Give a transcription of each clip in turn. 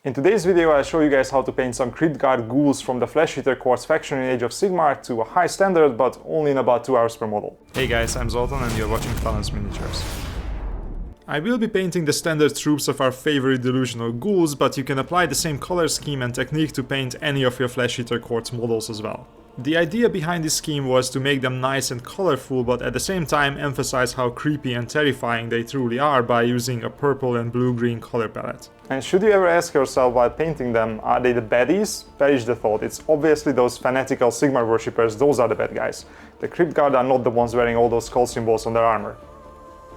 In today's video I'll show you guys how to paint some Krypt Guard Ghouls from the Flesh Eater Quartz faction in Age of Sigmar to a high standard, but only in about 2 hours per model. Hey guys, I'm Zoltan and you're watching PHLANSMINIATURES. I will be painting the standard troops of our favorite delusional ghouls, but you can apply the same color scheme and technique to paint any of your Flesh Eater Quartz models as well. The idea behind this scheme was to make them nice and colorful, but at the same time emphasize how creepy and terrifying they truly are by using a purple and blue-green color palette. And should you ever ask yourself while painting them, are they the baddies? Perish the thought, it's obviously those fanatical Sigmar worshippers, those are the bad guys. The Krypt Guard are not the ones wearing all those skull symbols on their armor.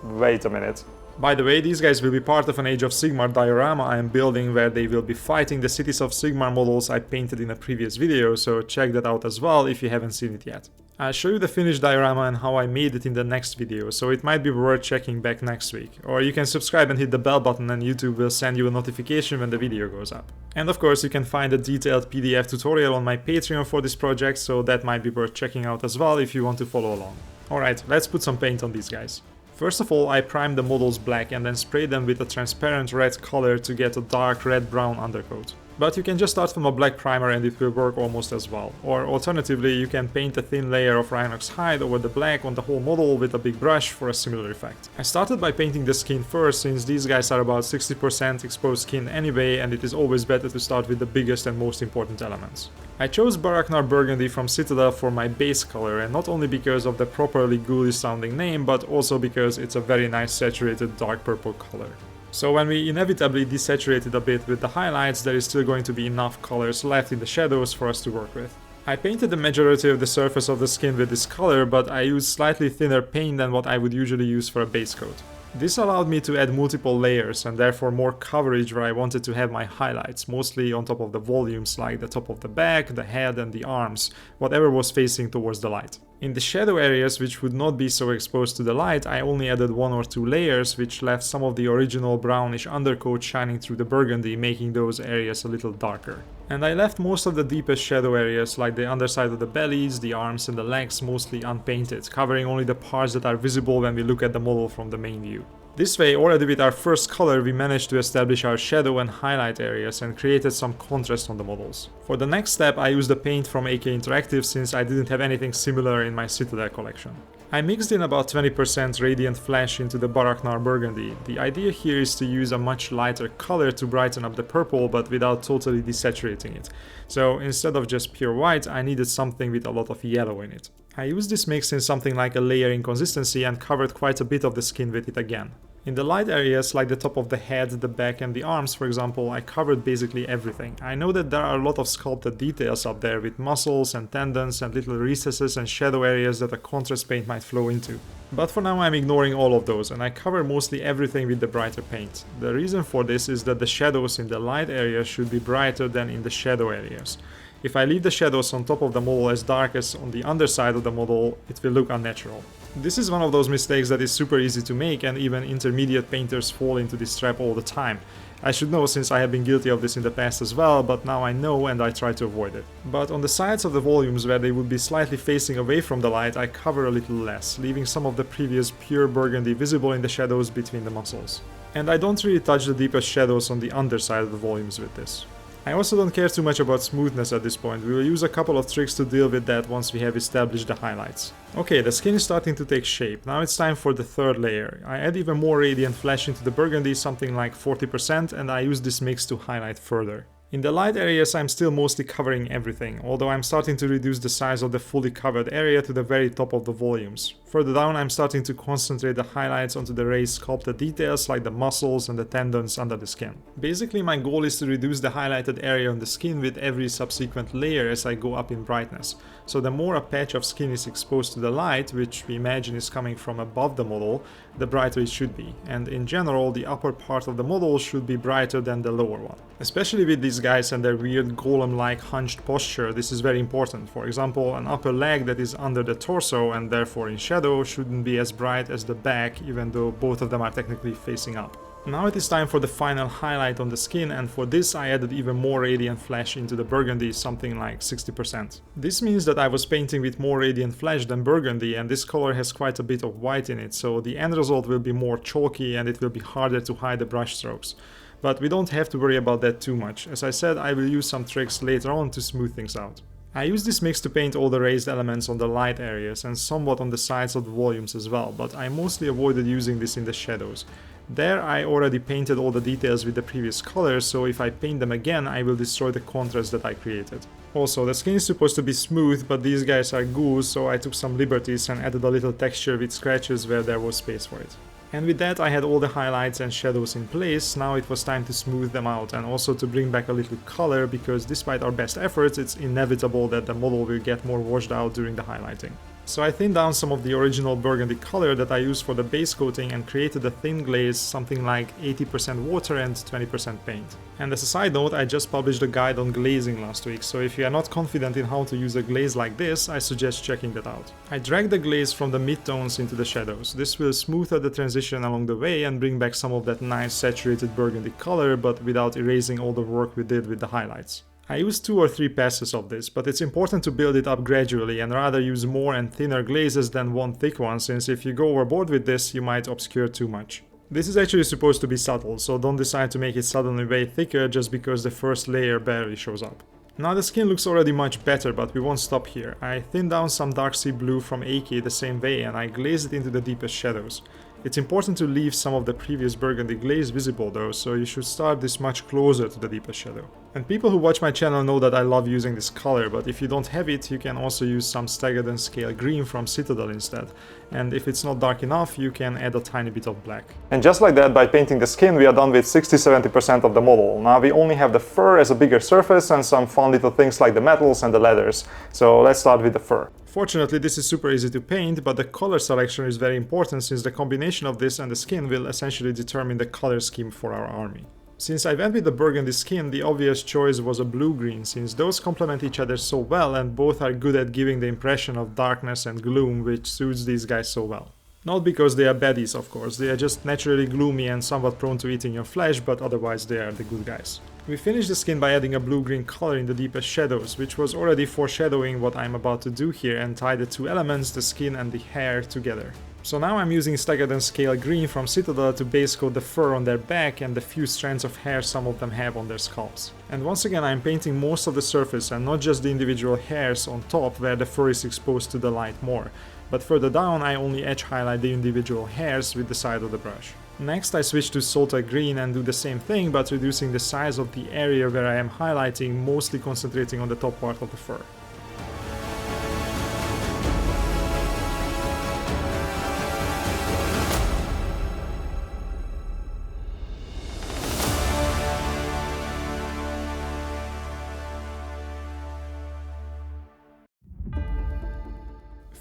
Wait a minute. By the way, these guys will be part of an Age of Sigmar diorama I am building where they will be fighting the Cities of Sigmar models I painted in a previous video, so check that out as well if you haven't seen it yet. I'll show you the finished diorama and how I made it in the next video, so it might be worth checking back next week. Or you can subscribe and hit the bell button and YouTube will send you a notification when the video goes up. And of course you can find a detailed PDF tutorial on my Patreon for this project, so that might be worth checking out as well if you want to follow along. Alright, let's put some paint on these guys. First of all, I primed the models black and then sprayed them with a transparent red color to get a dark red-brown undercoat. But you can just start from a black primer and it will work almost as well. Or alternatively, you can paint a thin layer of rhinox hide over the black on the whole model with a big brush for a similar effect. I started by painting the skin first, since these guys are about 60% exposed skin anyway, and it is always better to start with the biggest and most important elements. I chose Baraknar Burgundy from Citadel for my base color, and not only because of the properly ghoulish sounding name, but also because it's a very nice saturated dark purple color. So when we inevitably desaturate it a bit with the highlights, there is still going to be enough colors left in the shadows for us to work with. I painted the majority of the surface of the skin with this color, but I used slightly thinner paint than what I would usually use for a base coat. This allowed me to add multiple layers and therefore more coverage where I wanted to have my highlights, mostly on top of the volumes like the top of the back, the head and the arms, whatever was facing towards the light. In the shadow areas which would not be so exposed to the light, I only added 1 or 2 layers, which left some of the original brownish undercoat shining through the burgundy, making those areas a little darker. And I left most of the deepest shadow areas like the underside of the bellies, the arms and the legs mostly unpainted, covering only the parts that are visible when we look at the model from the main view. This way, already with our first color, we managed to establish our shadow and highlight areas and created some contrast on the models. For the next step, I used the paint from AK Interactive since I didn't have anything similar in my Citadel collection. I mixed in about 20% Radiant Flesh into the Baraknar Burgundy. The idea here is to use a much lighter color to brighten up the purple, but without totally desaturating it. So instead of just pure white, I needed something with a lot of yellow in it. I used this mix in something like a layering consistency and covered quite a bit of the skin with it again. In the light areas like the top of the head, the back and the arms for example, I covered basically everything. I know that there are a lot of sculpted details up there with muscles and tendons and little recesses and shadow areas that a contrast paint might flow into. But for now I'm ignoring all of those and I cover mostly everything with the brighter paint. The reason for this is that the shadows in the light areas should be brighter than in the shadow areas. If I leave the shadows on top of the model as dark as on the underside of the model, it will look unnatural. This is one of those mistakes that is super easy to make, and even intermediate painters fall into this trap all the time. I should know since I have been guilty of this in the past as well, but now I know and I try to avoid it. But on the sides of the volumes where they would be slightly facing away from the light, I cover a little less, leaving some of the previous pure burgundy visible in the shadows between the muscles. And I don't really touch the deepest shadows on the underside of the volumes with this. I also don't care too much about smoothness at this point. We will use a couple of tricks to deal with that once we have established the highlights. Okay, the skin is starting to take shape. Now it's time for the third layer. I add even more Radiant Flesh into the burgundy, something like 40%, and I use this mix to highlight further. In the light areas I'm still mostly covering everything, although I'm starting to reduce the size of the fully covered area to the very top of the volumes. Further down I'm starting to concentrate the highlights onto the raised sculpted details like the muscles and the tendons under the skin. Basically my goal is to reduce the highlighted area on the skin with every subsequent layer as I go up in brightness. So the more a patch of skin is exposed to the light, which we imagine is coming from above the model, the brighter it should be. And in general, the upper part of the model should be brighter than the lower one. Especially with these guys and their weird golem-like hunched posture, this is very important. For example, an upper leg that is under the torso and therefore in shadow shouldn't be as bright as the back, even though both of them are technically facing up. Now it is time for the final highlight on the skin, and for this I added even more Radiant Flesh into the burgundy, something like 60%. This means that I was painting with more Radiant Flesh than burgundy, and this color has quite a bit of white in it, so the end result will be more chalky and it will be harder to hide the brush strokes. but we don't have to worry about that too much. As I said, I will use some tricks later on to smooth things out. I use this mix to paint all the raised elements on the light areas and somewhat on the sides of the volumes as well, but I mostly avoided using this in the shadows. There I already painted all the details with the previous colors, so if I paint them again I will destroy the contrast that I created. Also, the skin is supposed to be smooth, but these guys are ghouls, so I took some liberties and added a little texture with scratches where there was space for it. And with that I had all the highlights and shadows in place. Now it was time to smooth them out and also to bring back a little color, because despite our best efforts it's inevitable that the model will get more washed out during the highlighting. So I thinned down some of the original burgundy color that I used for the base coating and created a thin glaze, something like 80% water and 20% paint. And as a side note, I just published a guide on glazing last week, so if you are not confident in how to use a glaze like this, I suggest checking that out. I dragged the glaze from the midtones into the shadows. This will smooth out the transition along the way and bring back some of that nice saturated burgundy color, but without erasing all the work we did with the highlights. I used 2 or 3 passes of this, but it's important to build it up gradually and rather use more and thinner glazes than one thick one, since if you go overboard with this you might obscure too much. This is actually supposed to be subtle, so don't decide to make it suddenly way thicker just because the first layer barely shows up. Now the skin looks already much better, but we won't stop here. I thinned down some dark sea blue from AK the same way and I glazed it into the deepest shadows. It's important to leave some of the previous burgundy glaze visible though, so you should start this much closer to the deepest shadow. And people who watch my channel know that I love using this color, but if you don't have it, you can also use some staggered and scale green from Citadel instead. And if it's not dark enough, you can add a tiny bit of black. And just like that, by painting the skin, we are done with 60-70% of the model. Now we only have the fur as a bigger surface and some fun little things like the metals and the leathers. So let's start with the fur. Fortunately, this is super easy to paint, but the color selection is very important since the combination of this and the skin will essentially determine the color scheme for our army. Since I went with the burgundy skin, the obvious choice was a blue-green, since those complement each other so well and both are good at giving the impression of darkness and gloom, which suits these guys so well. Not because they are baddies, of course, they are just naturally gloomy and somewhat prone to eating your flesh, but otherwise they are the good guys. We finished the skin by adding a blue-green color in the deepest shadows, which was already foreshadowing what I'm about to do here, and tie the 2 elements, the skin and the hair, together. So now I'm using staggered and scale green from Citadel to base coat the fur on their back and the few strands of hair some of them have on their scalps. And once again I'm painting most of the surface and not just the individual hairs on top where the fur is exposed to the light more, but further down I only edge highlight the individual hairs with the side of the brush. Next I switch to salted green and do the same thing, but reducing the size of the area where I am highlighting, mostly concentrating on the top part of the fur.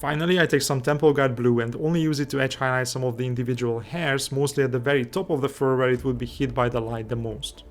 Finally, I take some Temple Guard blue and only use it to edge highlight some of the individual hairs, mostly at the very top of the fur where it would be hit by the light the most.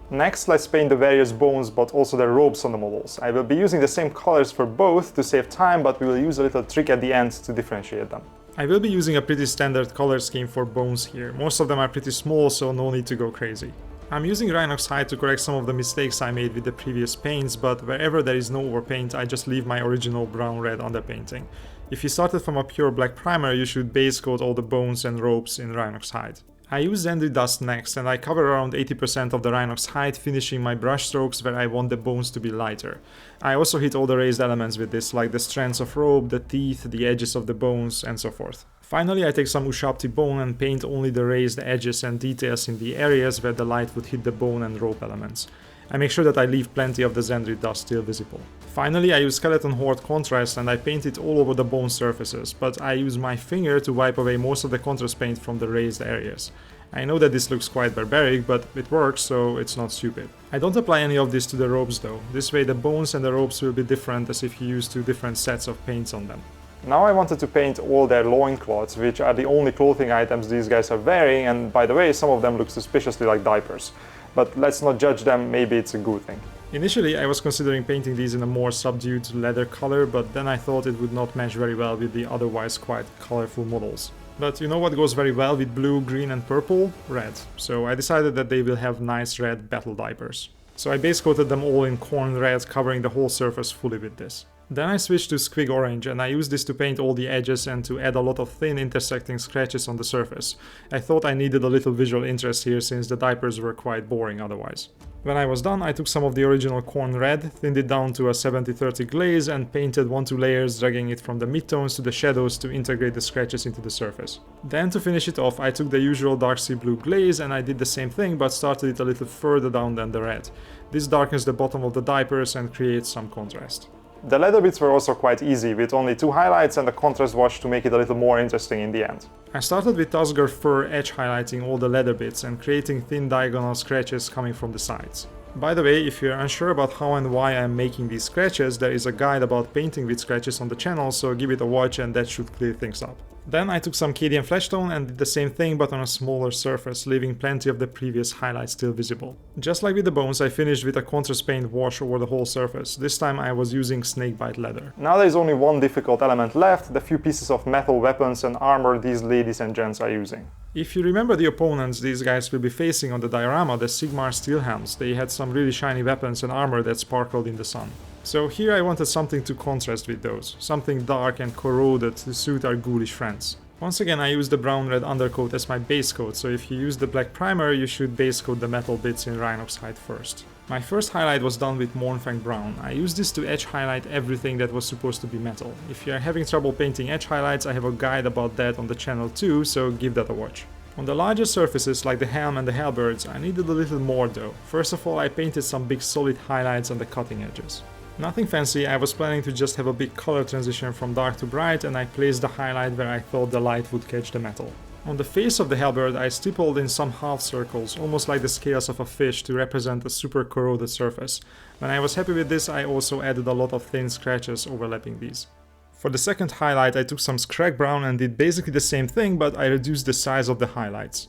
Next, let's paint the various bones but also the robes on the models. I will be using the same colors for both to save time, but we will use a little trick at the end to differentiate them. I will be using a pretty standard color scheme for bones here. Most of them are pretty small, so no need to go crazy. I'm using Rhinox Hide to correct some of the mistakes I made with the previous paints, but wherever there is no overpaint, I just leave my original brown-red underpainting. If you started from a pure black primer, you should base coat all the bones and robes in Rhinox Hide. I use Zendri Dust next, and I cover around 80% of the Rhinox Hide, finishing my brush strokes where I want the bones to be lighter. I also hit all the raised elements with this, like the strands of robe, the teeth, the edges of the bones, and so forth. Finally, I take some Ushabti bone and paint only the raised edges and details in the areas where the light would hit the bone and rope elements. I make sure that I leave plenty of the Zendri dust still visible. Finally, I use Skeleton Horde contrast and I paint it all over the bone surfaces, but I use my finger to wipe away most of the contrast paint from the raised areas. I know that this looks quite barbaric, but it works, so it's not stupid. I don't apply any of this to the robes though. This way the bones and the robes will be different, as if you use 2 different sets of paints on them. Now I wanted to paint all their loincloths, which are the only clothing items these guys are wearing, and by the way, some of them look suspiciously like diapers. But let's not judge them, maybe it's a good thing. Initially, I was considering painting these in a more subdued leather color, but then I thought it would not match very well with the otherwise quite colorful models. But you know what goes very well with blue, green and purple? Red. So I decided that they will have nice red battle diapers. So I base coated them all in corn red, covering the whole surface fully with this. Then I switched to squig orange, and I used this to paint all the edges and to add a lot of thin intersecting scratches on the surface. I thought I needed a little visual interest here since the diapers were quite boring otherwise. When I was done, I took some of the original corn red, thinned it down to a 70-30 glaze and painted 1-2 layers, dragging it from the midtones to the shadows to integrate the scratches into the surface. Then to finish it off, I took the usual dark sea blue glaze and I did the same thing but started it a little further down than the red. This darkens the bottom of the diapers and creates some contrast. The leather bits were also quite easy, with only 2 highlights and a contrast wash to make it a little more interesting in the end. I started with Tusker fur edge highlighting all the leather bits and creating thin diagonal scratches coming from the sides. By the way, if you're unsure about how and why I'm making these scratches, there is a guide about painting with scratches on the channel, so give it a watch and that should clear things up. Then I took some Cadian flesh tone and did the same thing but on a smaller surface, leaving plenty of the previous highlights still visible. Just like with the bones, I finished with a contrast paint wash over the whole surface. This time I was using snakebite leather. Now there is only one difficult element left, the few pieces of metal weapons and armor these ladies and gents are using. If you remember the opponents these guys will be facing on the diorama, the Sigmar steel helms, they had some really shiny weapons and armor that sparkled in the sun. So here I wanted something to contrast with those, something dark and corroded to suit our ghoulish friends. Once again I used the brown-red undercoat as my base coat, so if you use the black primer you should base coat the metal bits in Rhinox hide first. My first highlight was done with Mournfang Brown. I used this to edge highlight everything that was supposed to be metal. If you are having trouble painting edge highlights, I have a guide about that on the channel too, so give that a watch. On the larger surfaces like the helm and the halberds, I needed a little more though. First of all I painted some big solid highlights on the cutting edges. Nothing fancy, I was planning to just have a big color transition from dark to bright and I placed the highlight where I thought the light would catch the metal. On the face of the halberd I stippled in some half circles, almost like the scales of a fish to represent a super corroded surface. When I was happy with this I also added a lot of thin scratches overlapping these. For the second highlight I took some scrag brown and did basically the same thing but I reduced the size of the highlights.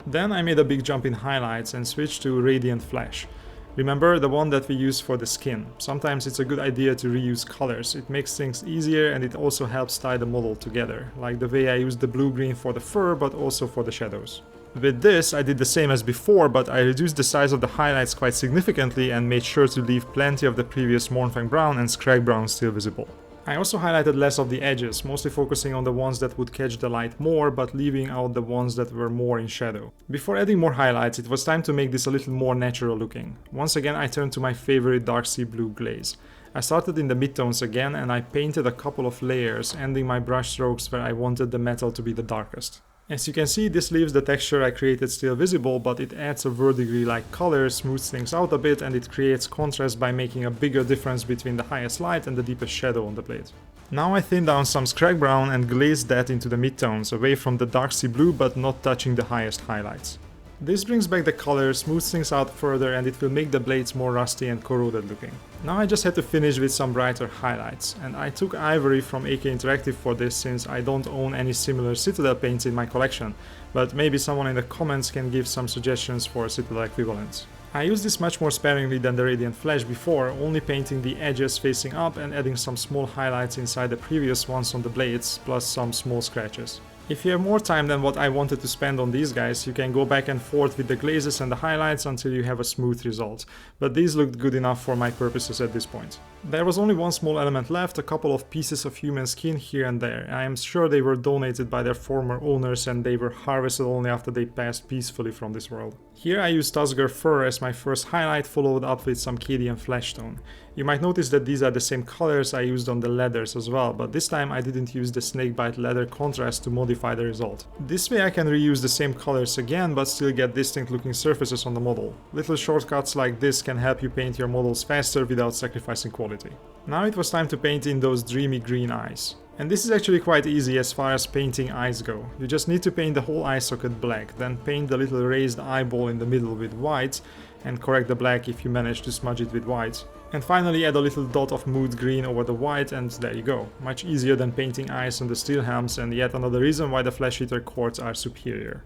Then I made a big jump in highlights and switched to Radiant Flash. Remember, the one that we use for the skin. Sometimes it's a good idea to reuse colors, it makes things easier and it also helps tie the model together, like the way I used the blue-green for the fur but also for the shadows. With this I did the same as before, but I reduced the size of the highlights quite significantly and made sure to leave plenty of the previous Mournfang Brown and Scrag Brown still visible. I also highlighted less of the edges, mostly focusing on the ones that would catch the light more, but leaving out the ones that were more in shadow. Before adding more highlights, it was time to make this a little more natural looking. Once again I turned to my favorite dark sea blue glaze. I started in the midtones again and I painted a couple of layers, ending my brush strokes where I wanted the metal to be the darkest. As you can see, this leaves the texture I created still visible, but it adds a verdigris-like color, smooths things out a bit, and it creates contrast by making a bigger difference between the highest light and the deepest shadow on the blade. Now I thinned down some Scrag Brown and glazed that into the midtones, away from the dark sea blue but not touching the highest highlights. This brings back the color, smooths things out further, and it will make the blades more rusty and corroded looking. Now I just had to finish with some brighter highlights, and I took Ivory from AK Interactive for this since I don't own any similar Citadel paints in my collection, but maybe someone in the comments can give some suggestions for Citadel equivalents. I used this much more sparingly than the Radiant Flash before, only painting the edges facing up and adding some small highlights inside the previous ones on the blades, plus some small scratches. If you have more time than what I wanted to spend on these guys, you can go back and forth with the glazes and the highlights until you have a smooth result, but these looked good enough for my purposes at this point. There was only one small element left, a couple of pieces of human skin here and there. I am sure they were donated by their former owners and they were harvested only after they passed peacefully from this world. Here I used Tusker fur as my first highlight, followed up with some Cadian flesh tone. You might notice that these are the same colors I used on the leathers as well, but this time I didn't use the snakebite leather contrast to modify the result. This way I can reuse the same colors again but still get distinct looking surfaces on the model. Little shortcuts like this can help you paint your models faster without sacrificing quality. Now it was time to paint in those dreamy green eyes. And this is actually quite easy as far as painting eyes go. You just need to paint the whole eye socket black, then paint the little raised eyeball in the middle with white, and correct the black if you manage to smudge it with white. And finally add a little dot of mood green over the white, and there you go. Much easier than painting eyes on the steel helms, and yet another reason why the flesh eater quartz are superior.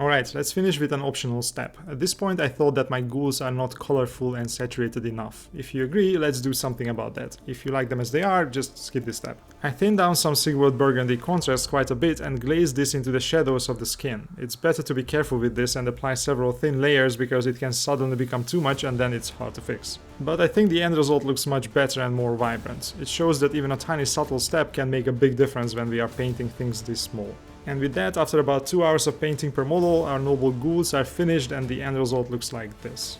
Alright, let's finish with an optional step. At this point I thought that my ghouls are not colorful and saturated enough. If you agree, let's do something about that. If you like them as they are, just skip this step. I thinned down some Sigurd burgundy contrast quite a bit and glazed this into the shadows of the skin. It's better to be careful with this and apply several thin layers because it can suddenly become too much and then it's hard to fix. But I think the end result looks much better and more vibrant. It shows that even a tiny subtle step can make a big difference when we are painting things this small. And with that, after about 2 hours of painting per model, our noble ghouls are finished and the end result looks like this.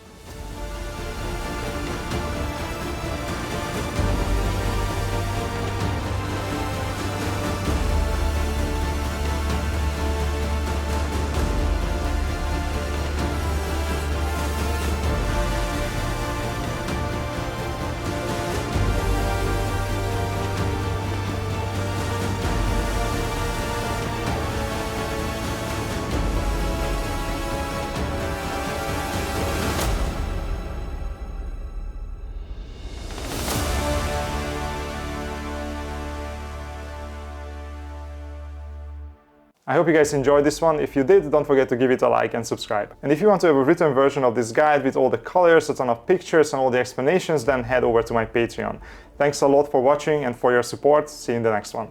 I hope you guys enjoyed this one. If you did, don't forget to give it a like and subscribe. And if you want to have a written version of this guide with all the colors, a ton of pictures and all the explanations, then head over to my Patreon. Thanks a lot for watching and for your support. See you in the next one.